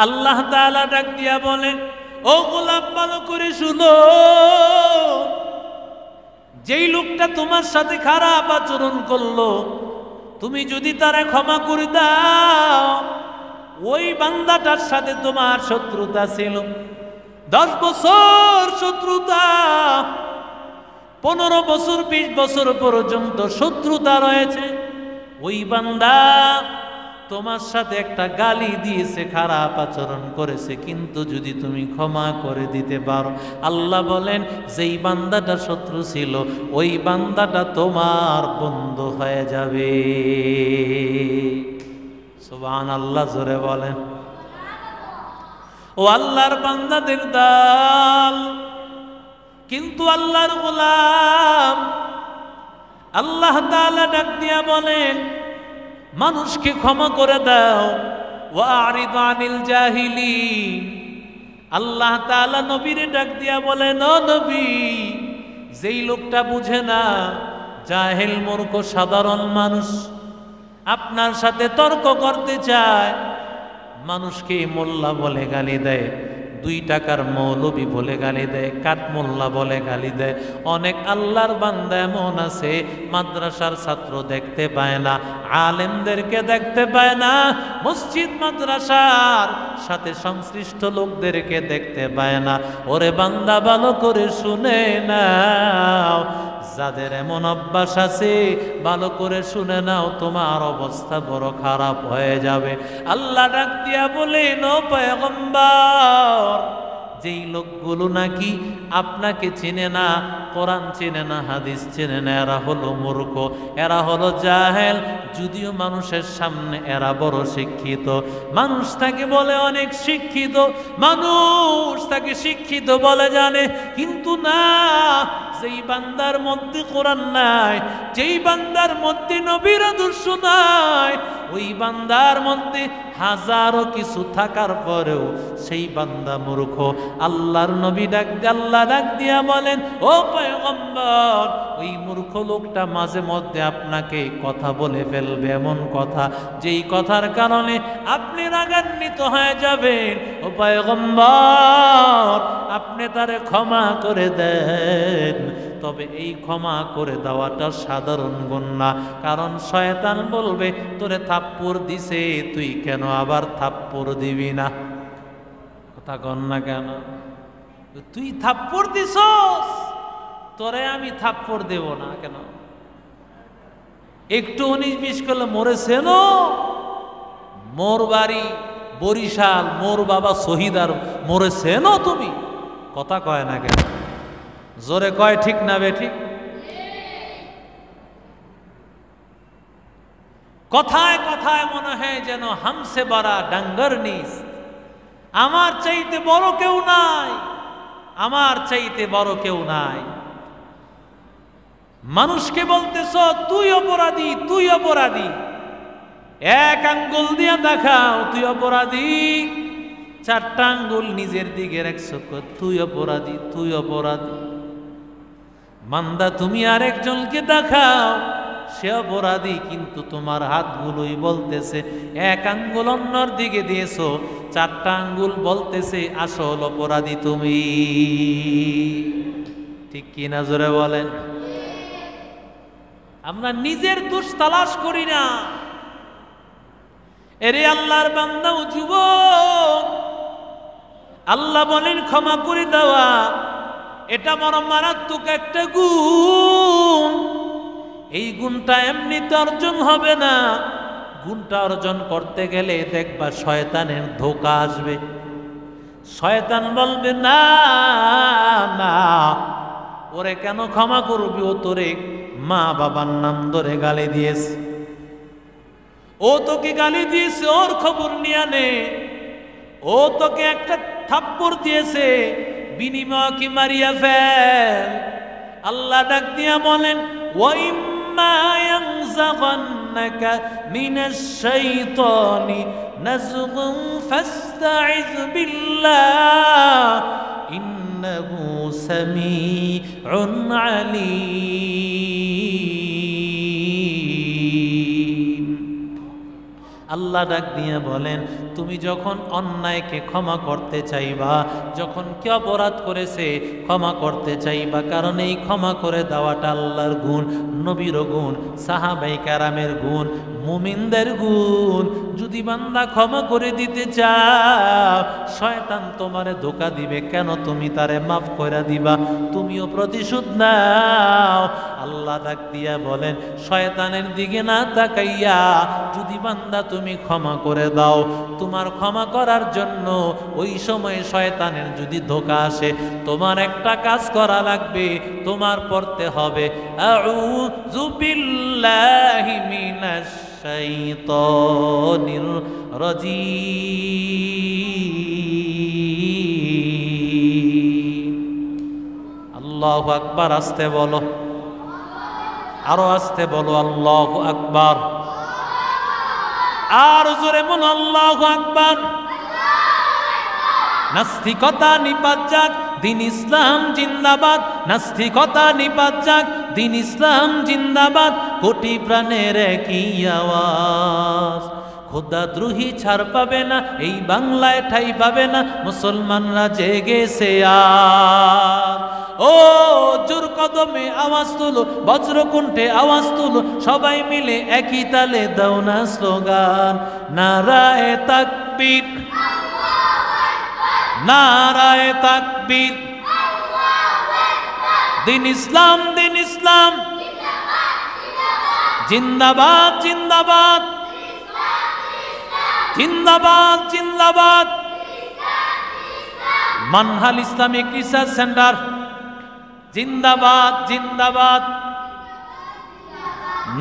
আল্লাহ তাআলা ডাক দিয়া বলেন, ও গোলাম ভালো করে শুনো, যেই লোকটা তোমার সাথে খারাপ আচরণ করলো, তুমি যদি তারে ক্ষমা করে দাও, ওই বান্দাটার সাথে তোমার শত্রুতা ছিল, 10 বছর শত্রুতা, 15 বছর 20 বছর পর্যন্ত শত্রুতা রয়েছে, ওই বান্দা তোমার সাথে একটা গালি দিয়েছে, খারাপ আচরণ করেছে, কিন্তু যদি তুমি ক্ষমা করে দিতে পারো, আল্লাহ বলেন যেই বান্দাটা শত্রু ছিল ওই বান্দাটা তোমার বন্ধু হয়ে যাবে। সুবহানাল্লাহ, জোরে বলেন। ও আল্লাহর বান্দাদের দল, কিন্তু আল্লাহর গোলাম, আল্লাহ তাআলা ডাক দিয়া বলেন মানুষকে ক্ষমা করে দাও, ওয়ারিদ আনিল জাহিলিন। আল্লাহ তাআলা নবীরে ডাক দিয়া বলেন, ও নবী, যেই লোকটা বুঝে না, জাহেল মূর্খ সাধারণ মানুষ, আপনার সাথে তর্ক করতে চায়, মানুষকে মোল্লা বলে গালি দেয়, 2 টাকার মৌলবি বলে গালি দেয়, কাঠমোল্লা বলে গালি দেয়। অনেক আল্লাহর বান্দা এমন আছে মাদ্রাসার ছাত্র দেখতে পায় না, আলেমদেরকে দেখতে পায় না, মসজিদ মাদ্রাসার সাথে সংশ্লিষ্ট লোকদেরকে দেখতে পায় না। ওরে বান্দা ভালো করে শুনে নাও, যাদের এমন অভ্যাস আছে ভালো করে শুনে নাও, তোমার অবস্থা বড় খারাপ হয়ে যাবে। আল্লাহ ডাক দিয়া বলেন, ও পয়গম্বর, যেই লোকগুলো নাকি আপনাকে চিনে না, কোরআন চিনে না, হাদিস চিনে না, এরা হলো মূর্খ, এরা হলো জাহেল। যদিও মানুষের সামনে এরা বড় শিক্ষিত, মানুষ তাকে বলে অনেক শিক্ষিত, মানুষ তাকে শিক্ষিত বলে জানে, কিন্তু না, যেই বান্দার মধ্যে কোরআন নাই, যেই বান্দার মধ্যে নবীর আদর্শ নাই, ওই বান্দার মধ্যে হাজারো কিছু থাকার পরেও সেই বান্দা মূর্খ। আল্লাহর নবী আল্লাহ ডাক দিয়া বলেন, ও পয়গম্বর, ওই মূর্খ লোকটা মাঝে মধ্যে আপনাকে কথা বলে ফেলবে, এমন কথা যেই কথার কারণে আপনি রাগান্বিত হয়ে যাবেন। ও পয়গম্বর, আপনি তারে ক্ষমা করে দেন। তবে এই ক্ষমা করে দেওয়াটা সাধারণ গুণ না, কারণ শয়তান বলবে তোরে থাপ্পড় দিছে, তুই কেন আবার থাপ্পড় দিবি না? কথা কন না কেন? তুই থাপ্পড় দিছস, তোরে আমি থাপ্পড় দেব না কেন? একটু 19-20 করলে মরেছেন, মোর বাড়ি বরিশাল, মোর বাবা শহীদ, আর মরেছেন তুমি? কথা কয় না কেন? জোরে কয় ঠিক না বেঠিক? কথায় কথায় মনে হয় যেন হামসে বাড়া ডাঙ্গর নিস, আমার চাইতে বড় কেউ নাই, আমার চাইতে বড় কেউ নাই। মানুষকে বলতেছ তুই অপরাধী, তুই অপরাধী, 1 আঙ্গুল দিয়া দেখাও তুই অপরাধী, 4টা আঙ্গুল নিজের দিকে রাখছো, তুই অপরাধী, তুই অপরাধী। মান্দা তুমি আরেকজনকে দেখাও, সে অপরাধী, কিন্তু তোমার হাতগুলোই বলতেছে, 1 আঙ্গুল অন্যর দিকে দিয়েছো, 4টা আঙ্গুল বলতেছে আসল অপরাধী তুমি। ঠিক কি না? জোরে বলেন। আমরা নিজের দোষ তালাশ করি না। এরে আল্লাহর বান্দা ও যুবক, আল্লাহ বলেন ক্ষমা করে দেওয়া, এটা বড় মারাত্মক একটা গুণ। এই গুণটা এমনিতে অর্জন হবে না, গুণটা অর্জন করতে গেলে দেখবা শয়তানের ধোঁকা আসবে। শয়তান বলবে না না, ওরে কেন ক্ষমা করবি, ও তোরে মা বাবার নাম ধরে গালি দিয়েছে, ও তোকে গালি দিয়েছে, ওর খবর নিয়ে নে, ও তোকে একটা থাপ্পড় দিয়েছে, বিনিময় কি মারিয়া ফেল। আল্লাহ ডাক দিয়া বলেন, ওয়াইম্মা ইয়ানযাগান্নাকা মিনাশ শাইতানি নাযগুন ফাস্তাইয বিল্লাহ ইন্নাহু সামিউন আলীম। আল্লাহ ডাক দিয়ে বলেন, তুমি যখন অন্যায়কে ক্ষমা করতে চাইবা, যখন কে অপরাধ করেছে ক্ষমা করতে চাইবা, কারণ এই ক্ষমা করে দেওয়াটা আল্লাহর গুণ, নবীর গুণ, সাহাবায়ে কেরামের গুণ, মুমিনদের গুণ। যদি বান্দা ক্ষমা করে দিতে চাও, শয়তান তোমারে ধোঁকা দিবে, কেন তুমি তারে মাফ করে দিবা, তুমিও প্রতিশোধ নাও। আল্লাহ ডাক দিয়া বলেন, শয়তানের দিকে না তাকাইয়া যদি বান্দা তুমি ক্ষমা করে দাও, তোমার ক্ষমা করার জন্য ওই সময় শয়তানের যদি ধোঁকা আসে, তোমার একটা কাজ করা লাগবে, তোমার পড়তে হবে আউযু বিল্লাহি মিনাশ শাইতানির রাজিম। আল্লাহু আকবার, আস্তে বলো, আরো আস্তে বলো, আল্লাহু আকবার, আর জোরে বলো আল্লাহু আকবার। নাস্তিকতা নিপাত যাক, দিন ইসলাম জিন্দাবাদ, নাস্তিকতা নিপাত যাক, দিন ইসলাম জিন্দাবাদ, কোটি প্রাণের একই আওয়াজ। খোদাদ্রোহী ছাড় পাবে না, এই বাংলায় ঠাই পাবে না, মুসলমানরা জেগেছে আর। ও জোর কদমে আওয়াজ তুলো, বজ্রকণ্ঠে আওয়াজ তুলো, সবাই মিলে একই তালে দাও না স্লোগান, নারায়ে তাকবীর, নারায়ে তাকবীর, দিন ইসলাম, দিন ইসলাম জিন্দাবাদ, জিন্দাবাদ, জিন্দাবাদ, জিন্দাবাদ। মানহাল ইসলামিক রিসার্চ সেন্টার জিন্দাবাদ, জিন্দাবাদ,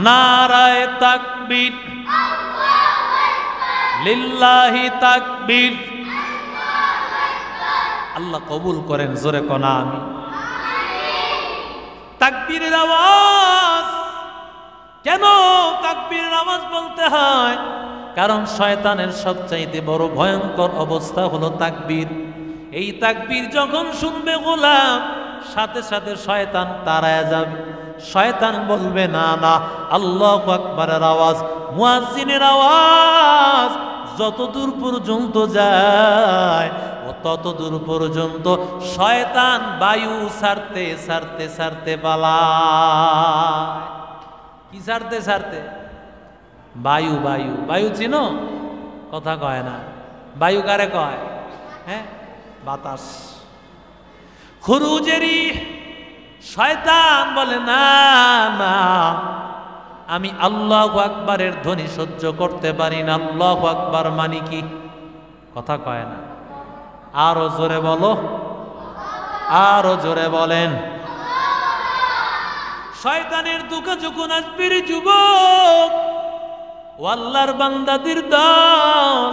নারায়ে তাকবীর, লিল্লাহি তাকবীর। আল্লাহ কবুল করেন, জোরে কোনা আমি। তাকবীরের আওয়াজ কেন, তাকবীরের আওয়াজ বলতে হয়? কারণ শয়তানের সবচাইতে বড় ভয়ঙ্কর অবস্থা হলো তাকবীর। এই তাকবীর যখন শুনবে গোলাম, সাথে সাথে শয়তান তাড়ায় যাবে। শয়তান বলবে না না, আল্লাহু আকবারের আওয়াজ, মুয়াজ্জিনের আওয়াজ যতদূর পর্যন্ত যায়, ও ততদূর পর্যন্ত শয়তান বায়ু ছাড়তে ছাড়তে ছাড়তে পালায়। কি ছাড়তে ছাড়তে? বায়ু, বায়ু, বায়ু চিনো? কথা কয় না, বায়ু কারে কয়? হ্যাঁ, বাতাস। খুরুজেরি শয়তান বলে না না, আমি আল্লাহু আকবারের ধ্বনি সহ্য করতে পারি না। আল্লাহু আকবার মানে কি? কথা কয় না, আরো জোরে বলো, আরো জোরে বলেন। শয়তানের দুঃখে যখন আসবে রে যুবক, ও আল্লাহর বান্দাদের দল,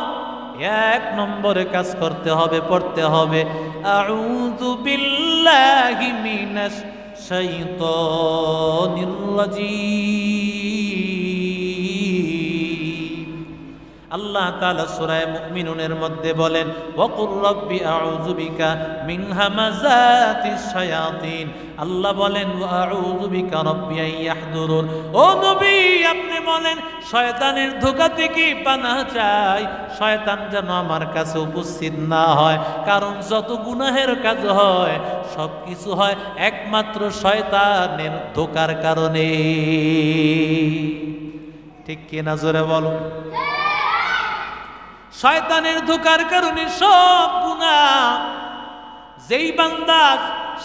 এক নম্বরে কাজ করতে হবে, পড়তে হবে আউযু বিল্লাহি মিনাশ শাইতানির রাজিম। আল্লাহ তাআলা সূরা মুমিনুনের মধ্যে বলেন, ওয়াকুর রাব্বি আউযু বিকা মিন হামাযাতিশ শায়াতিন। আল্লাহ বলেন, আউযু বিকা রাব্বি আন ইয়াহদুরুন। ও নবী, আপনি বলেন শয়তানের ধোঁকা থেকে পানাহ চাই, শয়তান যেন আমার কাছে উপস্থিত না হয়। কারণ যত গুনাহের কাজ হয়, সব কিছু হয় একমাত্র শয়তানের ধোঁকার কারণে। ঠিক কিনা জোরে বলো? শয়তানের ধোঁকার কারণে সব গুনাহ। যেই বান্দা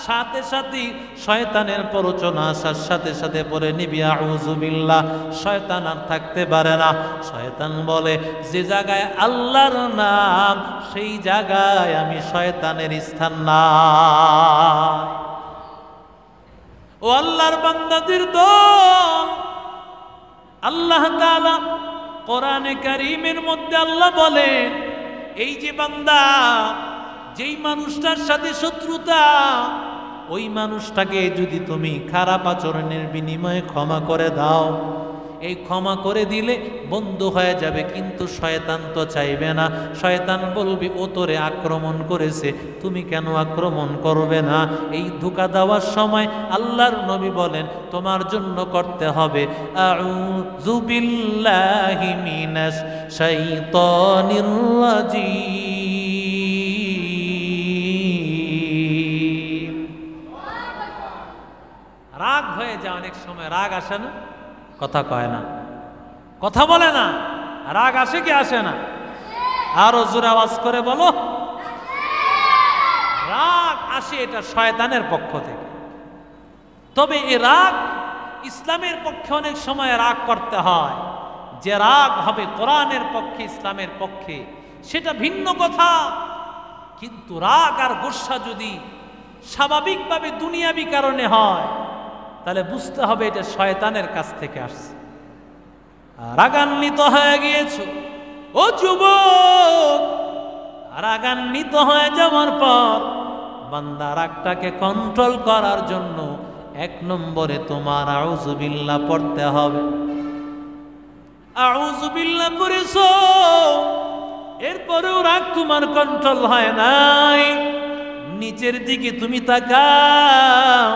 সাথে সাথে শয়তানের প্ররোচনা আসার সাথে সাথে পড়ে নিবি আউযু বিল্লাহ, শয়তান আর থাকতে পারে না। শয়তান বলে, যে জায়গায় আল্লাহর নাম, সেই জায়গায় আমি শয়তানের স্থান না। ও আল্লাহর বান্দাদের দল, আল্লাহ তাআলা কোরআনে কারীমের মধ্যে আল্লাহ বলেন, এই যে বান্দা, যেই মানুষটার সাথে শত্রুতা, ওই মানুষটাকে যদি তুমি খারাপ আচরণের বিনিময়ে ক্ষমা করে দাও, এই ক্ষমা করে দিলে বন্ধু হয়ে যাবে। কিন্তু শয়তান তো চাইবে না। শয়তান বলবে ও তোরে আক্রমণ করেছে, তুমি কেন আক্রমণ করবে না? এই ধোঁকা দেওয়ার সময় আল্লাহর নবী বলেন তোমার জন্য করতে হবে আউযু বিল্লাহি মিনাশ শাইতানির রাজিম। রাগ হয়ে যায়, অনেক সময় রাগ আসে না, কথা কয় না, কথা বলে না। রাগ আসে কি আসে না? আরো জোরে আওয়াজ করে বলো। রাগ আসে, এটা শয়তানের পক্ষ থেকে। তবে এই রাগ ইসলামের পক্ষে অনেক সময় রাগ করতে হয়। যে রাগ হবে কোরআনের পক্ষে, ইসলামের পক্ষে, সেটা ভিন্ন কথা। কিন্তু রাগ আর গোসা যদি স্বাভাবিকভাবে দুনিয়াবি কারণে হয়, তাহলে বুঝতে হবে এটা শয়তানের কাছ থেকে আসছে। রাগান্বিত হয়ে গিয়েছো ও যুবক, রাগান্বিত হয়ে যাওয়ার পর বান্দা রাগটাকে কন্ট্রোল করার জন্য 1 নম্বরে তোমার আউযু বিল্লাহ পড়তে হবে। আউযু বিল্লাহ পড়েছো, এরপরেও রাগ তোমার কন্ট্রোল হয় নাই, নিচের দিকে তুমি তাকাও।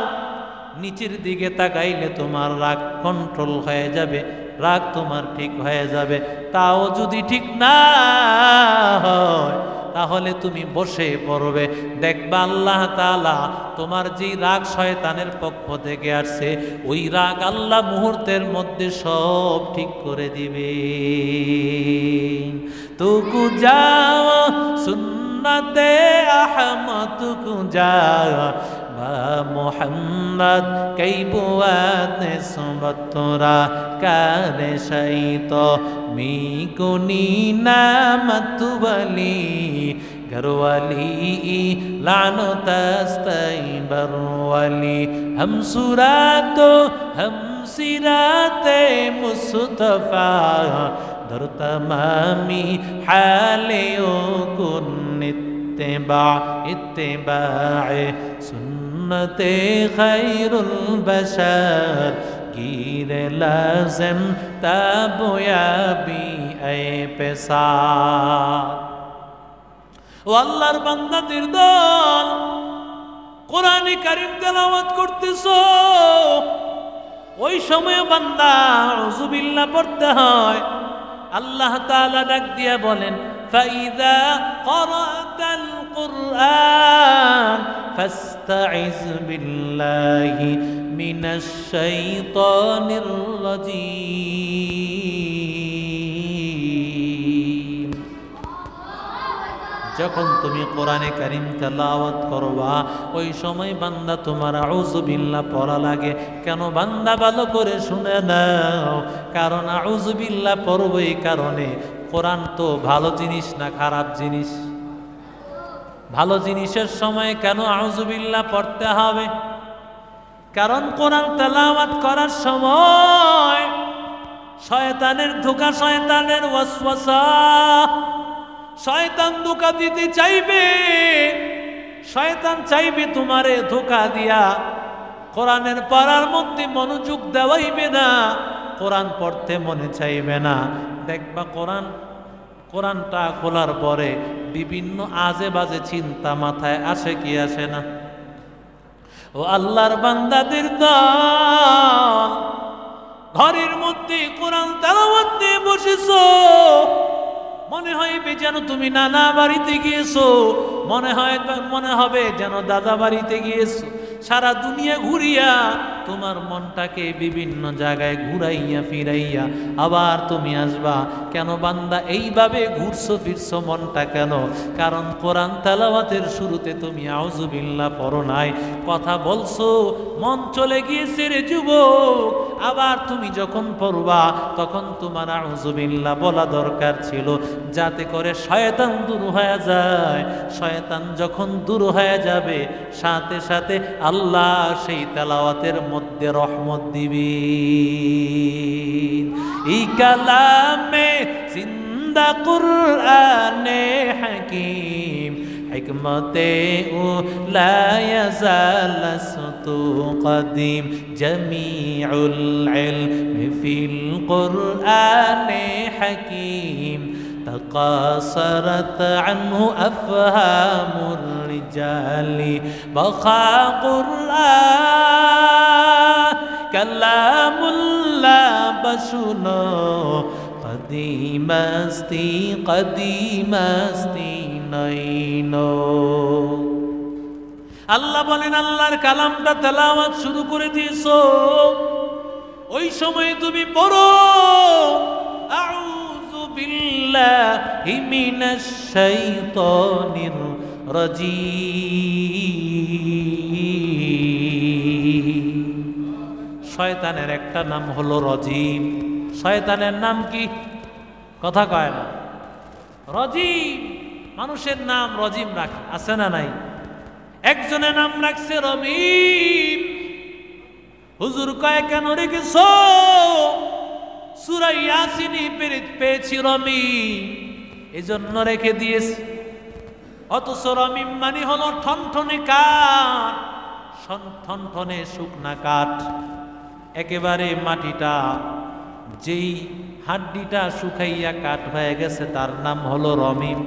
নিচের দিকে তাকাইলে তোমার রাগ কন্ট্রোল হয়ে যাবে, রাগ তোমার ঠিক হয়ে যাবে। তাও যদি ঠিক না হয়, তাহলে তুমি বসে পড়বে, দেখবা আল্লাহ তাআলা তোমার যেই রাগ শয়তানের পক্ষ থেকে আসছে, ওই রাগ আল্লাহ মুহূর্তের মধ্যে সব ঠিক করে দিবে। তুকু যাও সুন্নতে আহমদ তুকু যাও বা মোহাম্মদ কই বুয়াত নিসবত তোরা কারে শাইত মি কুনি নামত ওয়ালি ঘরওয়ালি লানত আস্তাইবার ওয়ালি হম সুরাতো হম সিরাতে মুস্তাফা দর তমামি হালে ও কুন ইত্তেবা ইত্তেবায়ে সুন্নতে খায়রুল বাশার গিরে লাজম তাবয়াবি এ পেশা। ও আল্লাহর বান্দাদের দল, কোরআনে কারীম তেলাওয়াত করতেছো, ওই সময় বান্দা আউযু বিল্লাহ পড়তে হয়। আল্লাহ তাআলা ডাক দিয়া বলেন ফাইযা ক্বরাতাল কুরআন ফাস্তাইজ বিল্লাহি মিনাশ শাইতানির রাজীম। যখন তুমি কোরআনে কারীম তেলাওয়াত করবা, ওই সময় বান্দা তোমার আউযু বিল্লাহ পড়া লাগে। কেন বান্দা ভালো করে শুনে নাও, কারণ আউযু বিল্লাহ পড়বো এই কারণে, কোরআন তো ভালো জিনিস না খারাপ জিনিস? ভালো জিনিসের সময় কেন আউযু বিল্লাহ পড়তে হবে? কারণ কোরআন তেলাওয়াত করার সময় শয়তানের ধোঁকা, শয়তানের ওয়াসওয়াসা, শয়তান ধোঁকা দিতে চাইবে। শয়তান চাইবে তোমারে ধোঁকা দিয়া কোরআনের পড়ার মধ্যে মনোযোগ দেওয়াইবে না, কোরআন পড়তে মনে চাইবে না। দেখবা কোরআনটা খোলার পরে বিভিন্ন আজে বাজে চিন্তা মাথায় আসে কি আসে না? ও আল্লাহর বান্দাদের দল, ঘরের মধ্যে কোরআন তেলাওয়াত নিয়ে বসেছো, মনে হইবে যেন তুমি নানা বাড়িতে গিয়েছো, মনে হবে যেন দাদা বাড়িতে গিয়েছো। সারা দুনিয়া ঘুরিয়া তোমার মনটাকে বিভিন্ন জায়গায় ঘুরাইয়া ফিরাইয়া আবার তুমি আসবা। কেন বান্দা এইভাবে ঘুরছো ফিরছো মনটা কেন? কারণ কোরআন তেলাওয়াতের শুরুতে তুমি আউযু বিল্লাহ পড়ো নাই, কথা বলছো, মন চলে গিয়েছে রে যুবক। আবার তুমি যখন পড়বা তখন তোমার আউযু বিল্লাহ বলা দরকার ছিল, যাতে করে শয়তান দূর হয়ে যায়। শয়তান যখন দূর হয়ে যাবে, সাথে সাথে আল্লাহ সেই তেলাওয়াতের মধ্যে রহমত দিবেন। এই কালামে জিন্দা কুরআনে হাকিম হিকমতে ও লা ইয়াজালাসতু কদিম জামিউল ইলমি ফিল কুরআনে হাকিম تقاصرت عنه أفهام الرجال بقى قرآن كلام الله بشنا قديم استي نينو আল্লাহ বলেন আল্লাহর কালামটা তেলাওয়াত শুরু করে দিয়েছো ওই সময় তুমি পড়ো আউযু বিল্লাহি মিনাশ শাইতানির রাজীম। শয়তানের একটা নাম হলো রজিম। শয়তানের নাম কি? কথা কয় না। রজিম, মানুষের নাম রজিম রাখে, আছে না নাই? একজনের নাম রাখছে রমিম। হুজুর কয় কেন রেখেছ? সূরা ইয়াসিনে পেয়েছি রমিম, এজন্য রেখে দিয়েছি। অথচ রমিম মানে হলো ঠনঠনে কাঠ, ঠনঠনে শুকনা কাঠ। একেবারে মাটিটা, যেই হাড্ডিটা শুকাইয়া কাঠ হয়ে গেছে তার নাম হলো রমিম।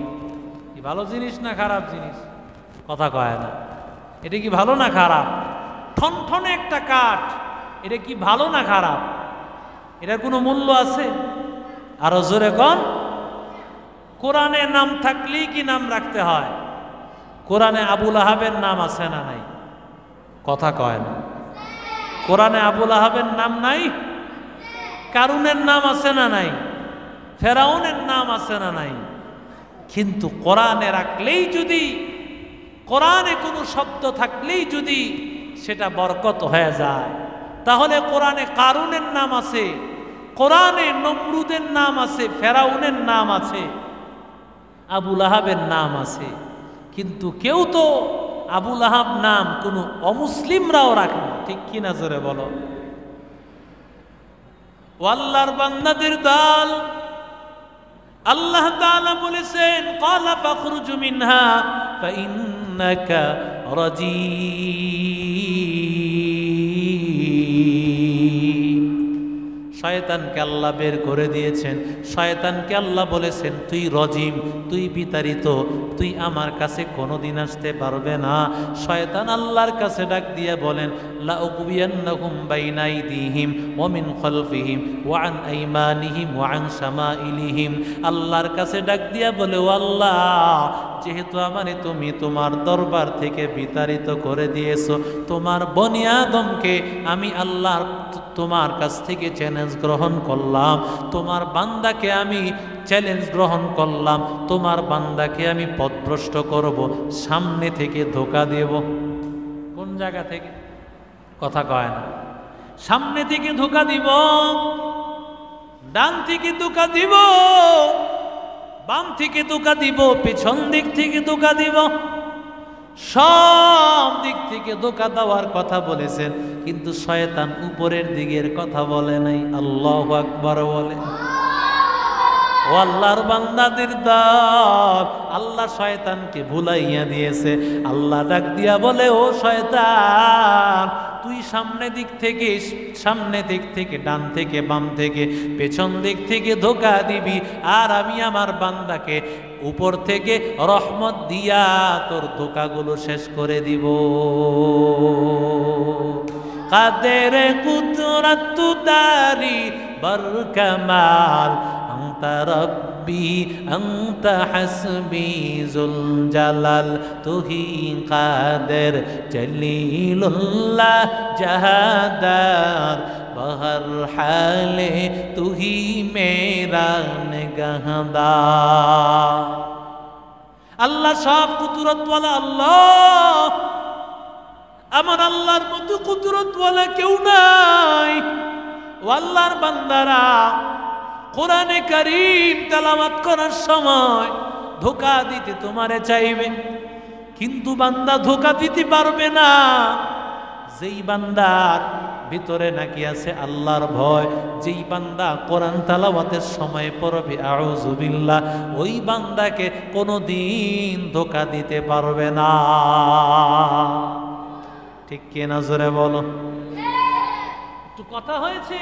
কি ভালো জিনিস না খারাপ জিনিস? কথা কয় না। এটা কি ভালো না খারাপ? ঠনঠনে একটা কাঠ, এটা কি ভালো না খারাপ? এটার কোনো মূল্য আছে? আরো জোরে কোন? কোরআনে নাম থাকলেই কি নাম রাখতে হয়? কোরআনে আবুল আহাবের নাম আছে না নাই? কথা কয় না। কোরআনে আবুল আহাবের নাম নাই? কারুনের নাম আছে না নাই? ফেরাউনের নাম আছে না নাই? কিন্তু কোরআনে রাখলেই যদি, কোরআনে কোনো শব্দ থাকলেই যদি সেটা বরকত হয়ে যায়, তাহলে কোরআনে কারুনের নাম আছে, কোরআনে নমরুদের নাম আছে, ফেরাউনের নাম আছে, আবুল আহাবের নাম আছে। কিন্তু কেউ তো আবুল আহাব নাম কোনো অমুসলিমরাও রাখে না, ঠিক কি না? জোরে বলো। ও আল্লাহর বান্দাদের দল, আল্লাহ তাআলা বলেছেন ক্বালা ফাখরুজ মিনহা ফাইন্নাকা রাজীম। শয়তানকে আল্লাহ বের করে দিয়েছেন। শয়তানকে আল্লাহ বলেছেন তুই রজিম, তুই বিতাড়িত, তুই আমার কাছে কোনোদিন আসতে পারবে না। শয়তান আল্লাহর কাছে ডাক দিয়ে বলেন লা উকবিয়ান্নাহুম বাইনা আইদিহিম ওয়া মিন খালফিহিম ওয়া আন আইমানিহিম ওয়া আন শামাইলিহিম। আল্লাহর কাছে ডাক দিয়া বলে ও আল্লাহ, যেহেতু আমারে তুমি তোমার দরবার থেকে বিতাড়িত করে দিয়েছো, তোমার বনি আদমকে আমি আল্লাহ তোমার কাছ থেকে চ্যালেঞ্জ গ্রহণ করলাম, তোমার বান্দাকে আমি চ্যালেঞ্জ গ্রহণ করলাম, তোমার বান্দাকে আমি পথভ্রষ্ট করব, সামনে থেকে ধোঁকা দেব। কোন জায়গা থেকে? কথা কয় না। সামনে থেকে ধোঁকা দিব, ডান থেকে ধোঁকা দিব, বাম থেকে ধোঁকা দিব, পেছন দিক থেকে ধোঁকা দিব, সব দিক থেকে ধোঁকা দেওয়ার কথা বলেছেন। কিন্তু শয়তান উপরের দিকের কথা বলে নাই। আল্লাহু আকবার বলে। ও আল্লাহর বান্দাদের দল, আল্লাহ শয়তানকে ভুলাইয়া দিয়েছে। আল্লাহ ডাক দিয়া বলে ও শয়তান, তুই সামনে দিক থেকে ডান থেকে বাম থেকে পেছন দিক থেকে ধোঁকা দিবি, আর আমি আমার বান্দাকে উপর থেকে রহমত দিয়া তোর ধোঁকাগুলো শেষ করে দিব। কাদের কুদরত দারি বরকমাল আনতা রব্বি আনতা হাসবি জুল জালাল তুহি কাদের জলিলুল্লাহ জাহাদার বহর হালে তুহি মেরা নিগাহদার। আল্লাহ সব কুদরতওয়ালা আল্লাহ, আমার আল্লাহর মতো কুদরতওয়ালা কেউ নাই। ও আল্লাহর বান্দারা, কোরআনে কারীম তেলাওয়াত করার সময় ধোঁকা দিতে তোমারে চাইবে, কিন্তু বান্দা ধোঁকা দিতে পারবে না। যেই বান্দার ভিতরে নাকি আছে আল্লাহর ভয়। যেই বান্দা কোরআন তেলাওয়াতের সময় পড়বে আউযু বিল্লাহ, ওই বান্দাকে কোনোদিন ধোঁকা দিতে পারবে না। ঠিক কিনা জোরে বলো? একটু কথা হয়েছে।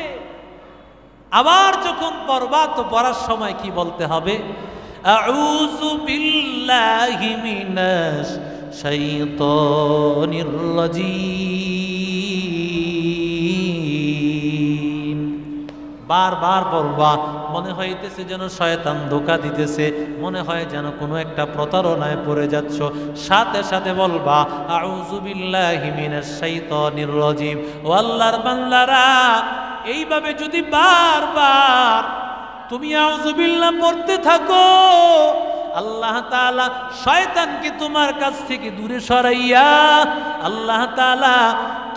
আবার যখন পড়বা তো পড়ার সময় কি বলতে হবে? আউযু বিল্লাহি মিনাশ শাইতানির রাজিম। বারবার পড়বা। মনে হইতেছে যেন শয়তান ধোঁকা দিতেছে, মনে হয় যেন কোনো একটা প্রতারণায় পড়ে যাচ্ছ, সাথে সাথে বলবা আউযু বিল্লাহি মিনাশ শাইতানির রাজিম। ও আল্লাহর বান্দারা, এইভাবে যদি বারবার তুমি আউযু বিল্লাহ পড়তে থাকো, আল্লাহ তাআলা শয়তানকে তোমার কাছ থেকে দূরে সরাইয়া আল্লাহ তাআলা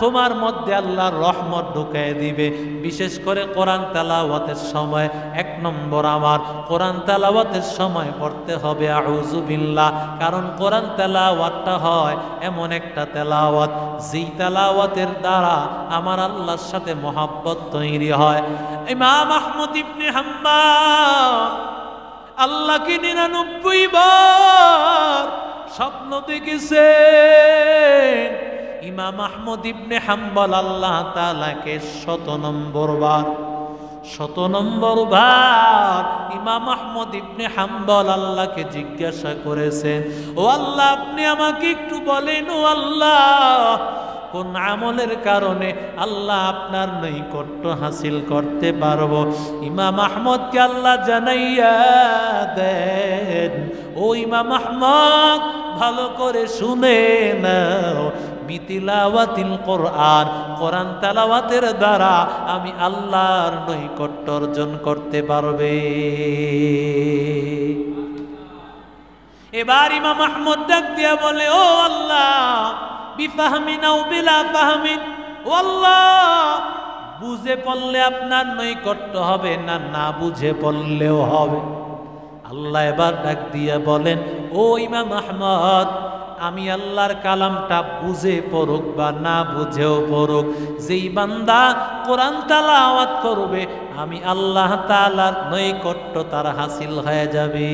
তোমার মধ্যে আল্লাহর রহমত ঢুকায় দিবে। বিশেষ করে কোরআন তেলাওয়াতের সময় 1 নম্বর আমার কোরআন তেলাওয়াতের সময় পড়তে হবে আউযু বিল্লাহ। কারণ কোরআন তেলাওয়াতটা হয় এমন একটা তেলাওয়াত, যেই তেলাওয়াতের দ্বারা আমার আল্লাহর সাথে মহব্বত তৈরি হয়। ইমাম আহমদ ইবনে হাম্বল আল্লাহকে 99 বার স্বপ্ন দেখেছেন। ইমাম আহমদ ইবনে হাম্বল আল্লাহ তাআলাকে 100 নম্বর বার ইমাম আহমদ ইবনে হাম্বল আল্লাহকে জিজ্ঞাসা করেছেন, ও আল্লাহ আপনি আমাকে একটু বলেন, ও আল্লাহ কোন আমলের কারণে আল্লাহ আপনার নৈকট্য হাসিল করতে পারবো? ইমাম আহমদকে আল্লাহ জানাইয়া দেন, ও ইমাম আহমদ ভালো করে শুনে নাও, বিতিলাওয়াতিল কোরআন, কোরআন তেলাওয়াতের দ্বারা আমি আল্লাহর নৈকট্য অর্জন করতে পারবে। এবার ইমাম আহমদ ডাক দিয়া বলে, ও আল্লাহ বিফাহমিন আও বিলা ফাহমিন, ও আল্লাহ বুঝে পড়লে আপনার নৈকট্য হবে, না না বুঝে পড়লেও হবে। আল্লাহ এবার ডাক দিয়া বলেন, ও ইমাম আহমদ আমি আল্লাহর কালামটা বুঝে পড়ুক বা না বুঝেও পড়ুক, যেই বান্দা কোরআন তেলাওয়াত করবে আমি আল্লাহ তাআলার নৈকট্য তার হাসিল হয়ে যাবে।